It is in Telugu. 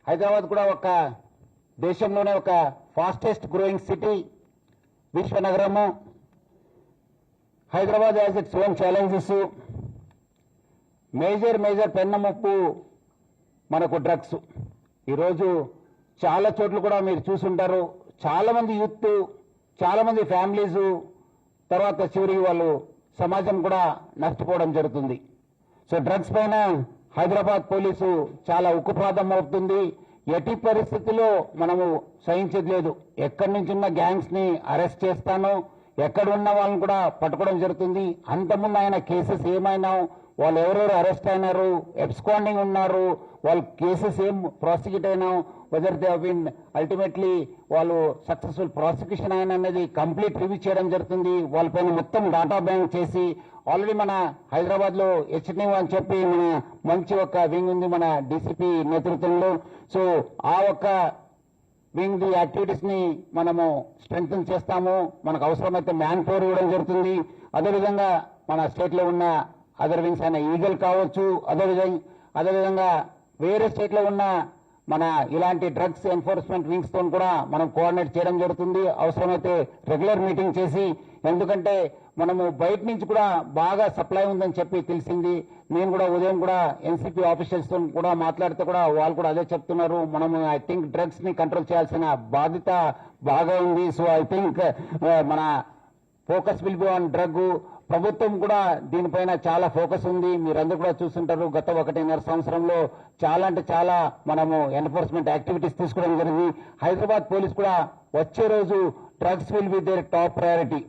హైదరాబాద్ కూడా ఒక దేశంలోనే ఒక ఫాస్టెస్ట్ గ్రోయింగ్ సిటీ, విశ్వనగరము. Hyderabad has its own challenges. Major పెన్నముప్పు మనకు డ్రగ్స్. ఈరోజు చాలా చోట్ల కూడా మీరు చూసుంటారు, చాలా మంది యూత్, చాలా మంది ఫ్యామిలీస్, తర్వాత చివరికి వాళ్ళు సమాజం కూడా నష్టపోవడం జరుగుతుంది. సో డ్రగ్స్ పైన హైదరాబాద్ పోలీసు చాలా ఉక్కుపాదం అవుతుంది. ఎట్టి పరిస్థితుల్లో మనము సహించేది లేదు. ఎక్కడి నుంచి ఉన్న గ్యాంగ్స్ ని అరెస్ట్ చేస్తాను, ఎక్కడ ఉన్న వాళ్ళని కూడా పట్టుకోవడం జరుగుతుంది. అంతకుముందు ఆయన కేసెస్ ఏమైనా, వాళ్ళు ఎవరెవరు అరెస్ట్ అయినారు, ఎబ్స్కాండింగ్ ఉన్నారు, వాళ్ళ కేసెస్ ఏం ప్రాసిక్యూట్ అయినా, whether they have been ultimately వాళ్ళు సక్సెస్ఫుల్ ప్రాసిక్యూషన్ అయిన అనేది కంప్లీట్ రివ్యూ చేయడం జరుగుతుంది. వాళ్ళపైన మొత్తం డాటా బ్యాంక్ చేసి ఆల్రెడీ మన హైదరాబాద్ లో హెచ్ఎన్యూ అని చెప్పి మన మంచి ఒక వింగ్ ఉంది మన డీసీపీ నేతృత్వంలో. సో ఆ ఒక్క వింగ్ ది యాక్టివిటీస్ ని మనము స్ట్రెంగ్తన్ చేస్తాము. మనకు అవసరమైతే మ్యాన్ పవర్ ఇవ్వడం జరుగుతుంది. అదేవిధంగా మన స్టేట్ లో ఉన్న అదర్ వింగ్స్ అయిన ఈగల్ కావచ్చు, అదేవిధంగా వేరే స్టేట్ లో ఉన్న మన ఇలాంటి డ్రగ్స్ ఎన్ఫోర్స్మెంట్ వింగ్స్ తో కూడా మనం కోఆర్డినేట్ చేయడం జరుగుతుంది. అవసరమైతే రెగ్యులర్ మీటింగ్ చేసి, ఎందుకంటే మనము బయట నుంచి కూడా బాగా సప్లై ఉందని చెప్పి తెలిసింది. నేను కూడా ఉదయం కూడా ఎన్సీపీ ఆఫీసర్స్ తో కూడా మాట్లాడితే కూడా వాళ్ళు కూడా అదే చెప్తున్నారు. మనము ఐ థింక్ డ్రగ్స్ ని కంట్రోల్ చేయాల్సిన బాధ్యత బాగా ఉంది. సో ఐ థింక్ మన focus will be on drug. ప్రభుత్వం కూడా దీనిపైన చాలా ఫోకస్ ఉంది. మీరందరూ కూడా చూస్తుంటారు, గత 1.5 సంవత్సరంలో చాలా అంటే చాలా మనము ఎన్ఫోర్స్మెంట్ యాక్టివిటీస్ తీసుకోవడం జరిగింది. హైదరాబాద్ పోలీస్ కూడా వచ్చే రోజు drugs will be their top priority.